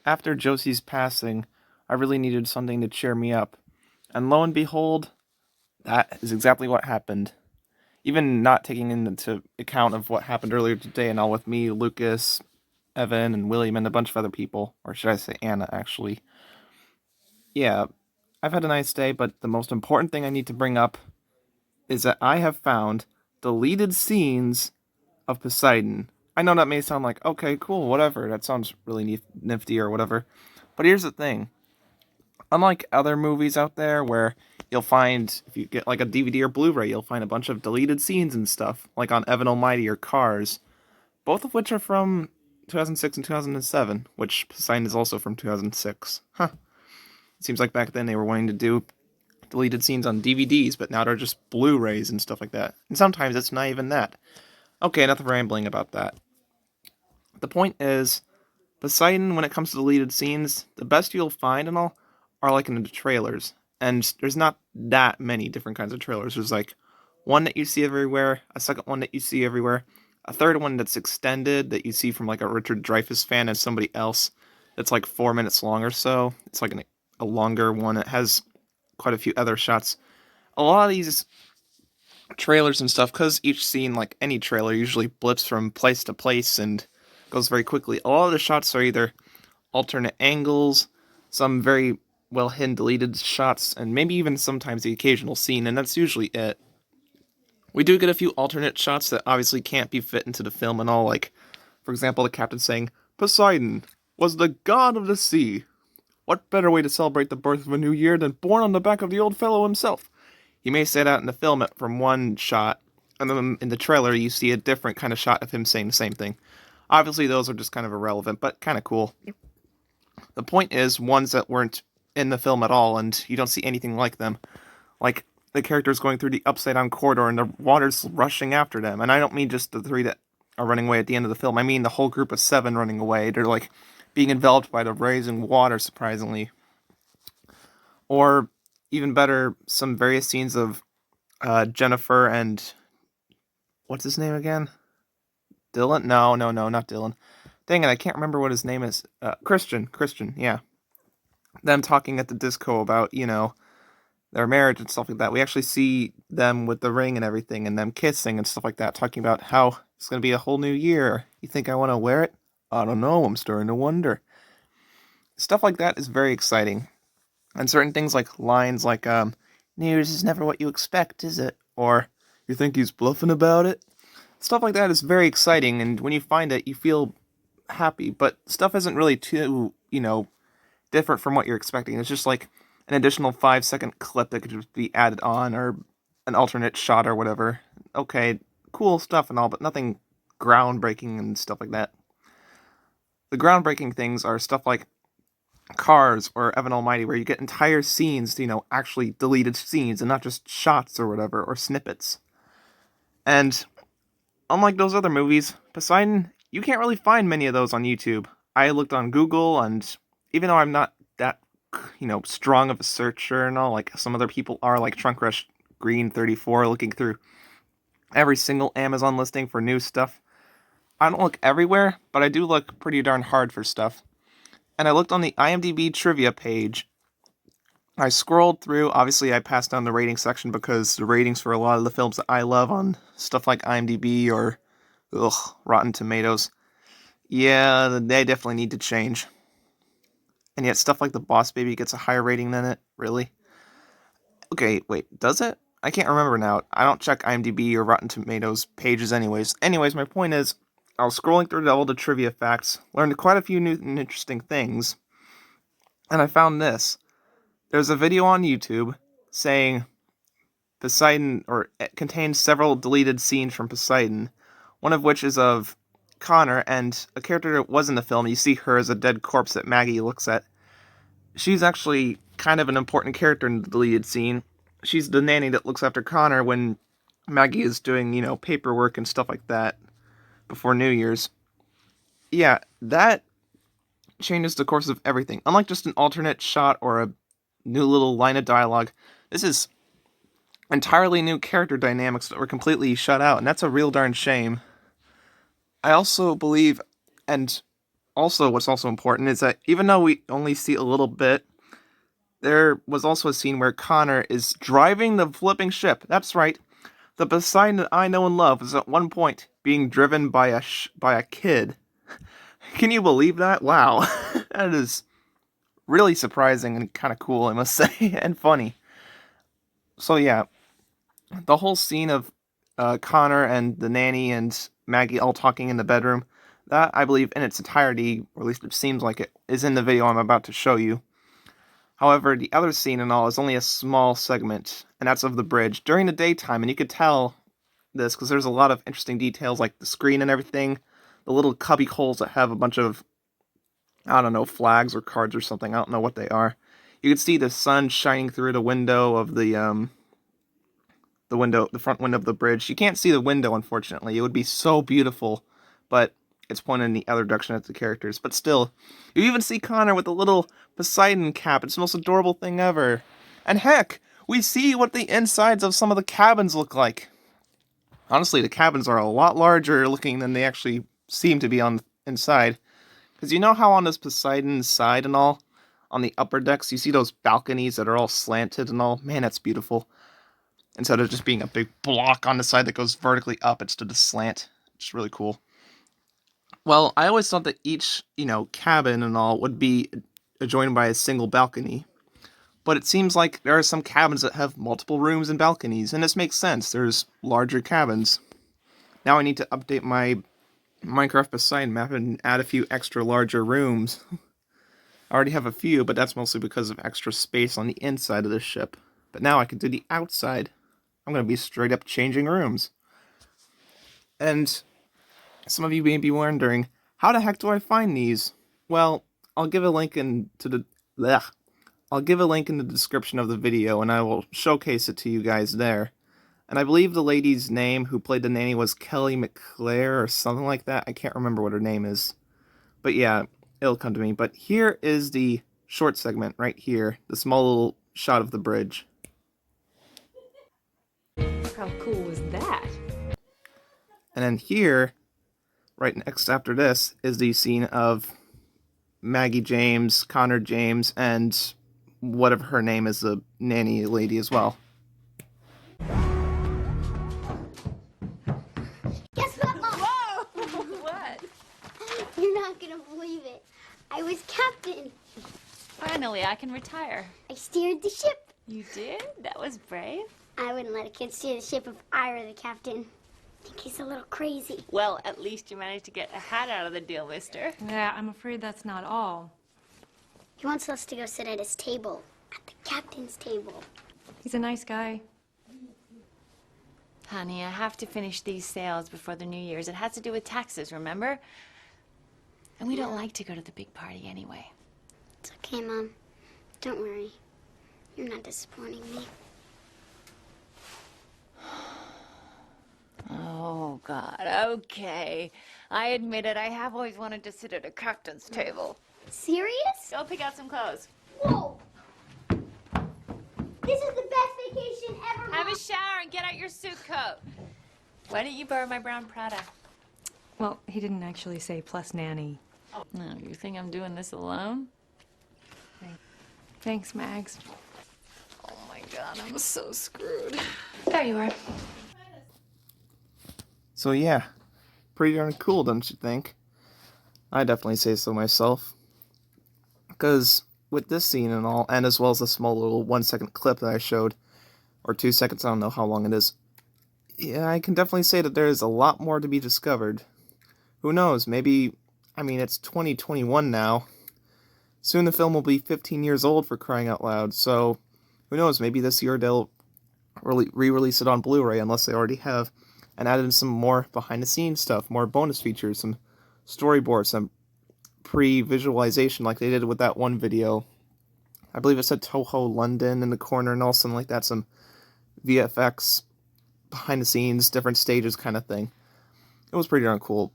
After Josie's passing, I really needed something to cheer me up. And lo and behold, that is exactly what happened. Even not taking into account of what happened earlier today and all with me, Lucas, Evan, and William, and a bunch of other people. Or should I say Anna, actually. Yeah, I've had a nice day, but the most important thing I need to bring up is that I have found deleted scenes of Poseidon. I know that may sound like, okay, cool, whatever, that sounds really nifty or whatever. But here's the thing. Unlike other movies out there where you'll find, if you get like a DVD or Blu-ray, you'll find a bunch of deleted scenes and stuff, like on Evan Almighty or Cars, both of which are from 2006 and 2007, which Poseidon is also from 2006. Huh. It seems like back then they were wanting to do deleted scenes on DVDs, but now they're just Blu-rays and stuff like that. And sometimes it's not even that. Okay, enough rambling about that. The point is, Poseidon, when it comes to deleted scenes, the best you'll find and all are like in the trailers. And there's not that many different kinds of trailers. There's like one that you see everywhere, a second one that you see everywhere, a third one that's extended that you see from like a Richard Dreyfuss fan as somebody else that's like 4 minutes long or so. It's like a longer one. It has quite a few other shots. A lot of these trailers and stuff, because each scene, like any trailer, usually blips from place to place and goes very quickly. A lot of the shots are either alternate angles, some very well hidden deleted shots, and maybe even sometimes the occasional scene, and that's usually it. We do get a few alternate shots that obviously can't be fit into the film and all, like, for example, the captain saying, Poseidon was the god of the sea. What better way to celebrate the birth of a new year than born on the back of the old fellow himself? He may say that in the film from one shot, and then in the trailer you see a different kind of shot of him saying the same thing. Obviously, those are just kind of irrelevant, but kind of cool. The point is, ones that weren't in the film at all, and you don't see anything like them. Like, the characters going through the upside-down corridor and the water's rushing after them. And I don't mean just the three that are running away at the end of the film. I mean the whole group of 7 running away. They're, like, being enveloped by the rising water, surprisingly. Or, even better, some various scenes of Jennifer and... What's his name again? Dylan? No, not Dylan. Dang it, I can't remember what his name is. Christian, yeah. Them talking at the disco about, their marriage and stuff like that. We actually see them with the ring and everything, and them kissing and stuff like that, talking about how it's going to be a whole new year. You think I want to wear it? I don't know, I'm starting to wonder. Stuff like that is very exciting. And certain things like lines like, New Year's is never what you expect, is it? Or, you think he's bluffing about it? Stuff like that is very exciting, and when you find it, you feel happy, but stuff isn't really too, different from what you're expecting. It's just like an additional 5-second clip that could just be added on, or an alternate shot or whatever. Okay, cool stuff and all, but nothing groundbreaking and stuff like that. The groundbreaking things are stuff like Cars or Evan Almighty, where you get entire scenes, actually deleted scenes, and not just shots or whatever, or snippets. And unlike those other movies, Poseidon, you can't really find many of those on YouTube. I looked on Google, and even though I'm not that, strong of a searcher and all, like some other people are, like Trunk Rush Green 34, looking through every single Amazon listing for new stuff. I don't look everywhere, but I do look pretty darn hard for stuff. And I looked on the IMDb trivia page. I scrolled through, obviously I passed down the rating section because the ratings for a lot of the films that I love on stuff like IMDb or, Rotten Tomatoes, yeah, they definitely need to change. And yet stuff like The Boss Baby gets a higher rating than it, really? Okay, wait, does it? I can't remember now. I don't check IMDb or Rotten Tomatoes pages anyways. Anyways, my point is, I was scrolling through all the trivia facts, learned quite a few new and interesting things, and I found this. There's a video on YouTube saying Poseidon, or it contains several deleted scenes from Poseidon, one of which is of Connor, and a character that was in the film. You see her as a dead corpse that Maggie looks at. She's actually kind of an important character in the deleted scene. She's the nanny that looks after Connor when Maggie is doing, paperwork and stuff like that before New Year's. Yeah, that changes the course of everything. Unlike just an alternate shot or a new little line of dialogue, this is entirely new character dynamics that were completely shut out, and that's a real darn shame. I also believe, and Also, what's also important is that even though we only see a little bit, there was also a scene where Connor is driving the flipping ship. That's right. The Poseidon that I know and love was at one point being driven by a kid. Can you believe that? Wow. That is really surprising and kind of cool, I must say, and funny. So yeah, the whole scene of Connor and the nanny and Maggie all talking in the bedroom, that I believe in its entirety, or at least it seems like it, is in the video I'm about to show you. However, the other scene and all is only a small segment, and that's of the bridge during the daytime, and you could tell this because there's a lot of interesting details like the screen and everything, the little cubby holes that have a bunch of, I don't know, flags or cards or something, I don't know what they are. You could see the sun shining through the window of the front window of the bridge. You can't see the window, unfortunately. It would be so beautiful, but it's pointed in the other direction at the characters. But still, you even see Connor with a little Poseidon cap. It's the most adorable thing ever. And heck, we see what the insides of some of the cabins look like. Honestly, the cabins are a lot larger looking than they actually seem to be on inside. Because you know how on this Poseidon's side and all, on the upper decks, you see those balconies that are all slanted and all? Man, that's beautiful. Instead of just being a big block on the side that goes vertically up instead of slant. It's really cool. Well, I always thought that each, cabin and all would be adjoined by a single balcony. But it seems like there are some cabins that have multiple rooms and balconies, and this makes sense. There's larger cabins. Now I need to update my Minecraft Poseidon map and add a few extra larger rooms. I already have a few, but that's mostly because of extra space on the inside of the ship. But now I can do the outside. I'm going to be straight up changing rooms. And some of you may be wondering, how the heck do I find these? Well, I'll give a link I'll give a link in the description of the video, and I will showcase it to you guys there. And I believe the lady's name who played the nanny was Kelly McClare or something like that. I can't remember what her name is. But yeah, it'll come to me. But here is the short segment right here. The small little shot of the bridge. How cool was that? And then here, right next after this, is the scene of Maggie James, Connor James, and whatever her name is, the nanny lady as well. Guess what, Mom? Whoa! What? You're not gonna believe it. I was captain. Finally, I can retire. I steered the ship. You did? That was brave. I wouldn't let a kid steer the ship if I were the captain. I think he's a little crazy. Well, at least you managed to get a hat out of the deal, mister. Yeah, I'm afraid that's not all. He wants us to go sit at his table, at the captain's table. He's a nice guy. Honey, I have to finish these sales before the New Year's. It has to do with taxes, remember? And we don't like to go to the big party anyway. It's okay, Mom. Don't worry. You're not disappointing me. Oh, God, okay. I admit it, I have always wanted to sit at a captain's table. Serious? Go pick out some clothes. Whoa! This is the best vacation ever, Have Mom. a shower and get out your suit coat. Why don't you borrow my brown Prada? Well, he didn't actually say plus nanny. No, you think I'm doing this alone? Thanks, Mags. Oh my God, I'm so screwed. There you are. So yeah, pretty darn cool, don't you think? I definitely say so myself. Because with this scene and all, and as well as the small little 1 second clip that I showed, or 2 seconds, I don't know how long it is, yeah, I can definitely say that there is a lot more to be discovered. Who knows, maybe, it's 2021 now. Soon the film will be 15 years old, for crying out loud, so who knows, maybe this year they'll re-release it on Blu-ray, unless they already have, and add in some more behind-the-scenes stuff, more bonus features, some storyboards, some pre-visualization like they did with that one video. I believe it said Toho London in the corner and all something like that, some VFX, behind-the-scenes, different stages kind of thing. It was pretty darn cool.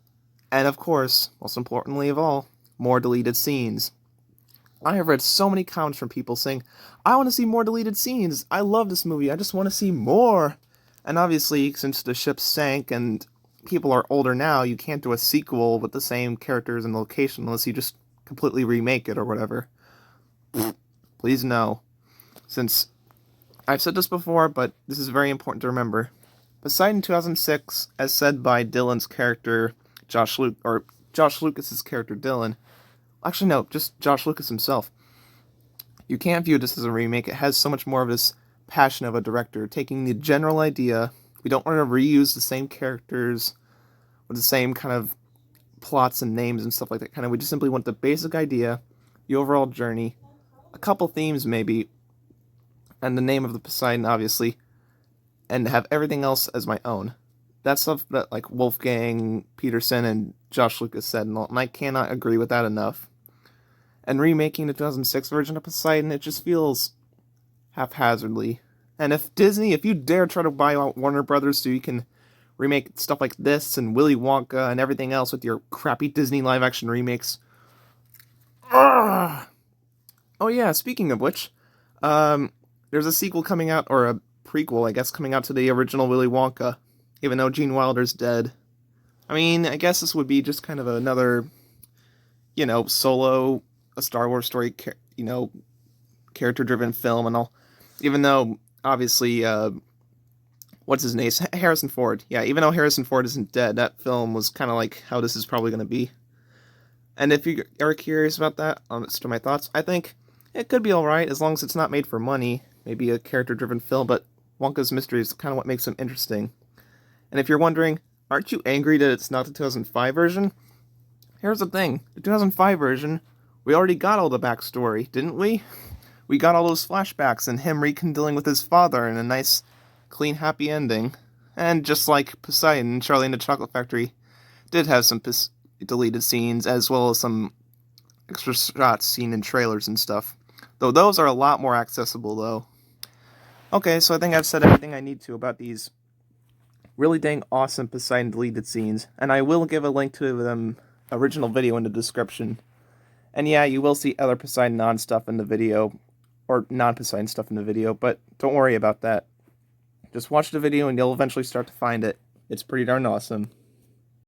And of course, most importantly of all, more deleted scenes. I have read so many comments from people saying, I want to see more deleted scenes. I love this movie. I just want to see more. And obviously, since the ship sank and people are older now, you can't do a sequel with the same characters and location unless you just completely remake it or whatever. Please no. Since I've said this before, but this is very important to remember. Poseidon 2006, as said by Dylan's character, Josh Lucas's character Dylan. Actually, no, just Josh Lucas himself. You can't view this as a remake. It has so much more of this passion of a director, taking the general idea. We don't want to reuse the same characters with the same kind of plots and names and stuff like that. We just simply want the basic idea, the overall journey, a couple themes maybe, and the name of the Poseidon, obviously, and have everything else as my own. That's stuff that, like, Wolfgang Peterson and Josh Lucas said, and I cannot agree with that enough. And remaking the 2006 version of Poseidon, it just feels haphazardly. And if Disney, if you dare try to buy out Warner Brothers so you can remake stuff like this and Willy Wonka and everything else with your crappy Disney live-action remakes. Ugh! Oh yeah, speaking of which, there's a sequel coming out, or a prequel, I guess, coming out to the original Willy Wonka, even though Gene Wilder's dead. I mean, I guess this would be just kind of another, solo, a Star Wars story, character-driven film and all. Even though, obviously, what's his name? Harrison Ford. Yeah, even though Harrison Ford isn't dead, that film was kind of like how this is probably going to be. And if you are curious about that, to my thoughts, I think it could be alright, as long as it's not made for money. Maybe a character-driven film, but Wonka's mystery is kind of what makes him interesting. And if you're wondering, aren't you angry that it's not the 2005 version? Here's the thing. The 2005 version, we already got all the backstory, didn't we? We got all those flashbacks and him rekindling with his father and a nice, clean, happy ending. And just like Poseidon, Charlie and the Chocolate Factory did have some deleted scenes, as well as some extra shots seen in trailers and stuff. Though those are a lot more accessible, though. Okay, so I think I've said everything I need to about these really dang awesome Poseidon deleted scenes, and I will give a link to the original video in the description. And yeah, you will see other Poseidon non-stuff in the video, or non-Poseidon stuff in the video, but don't worry about that. Just watch the video and you'll eventually start to find it. It's pretty darn awesome.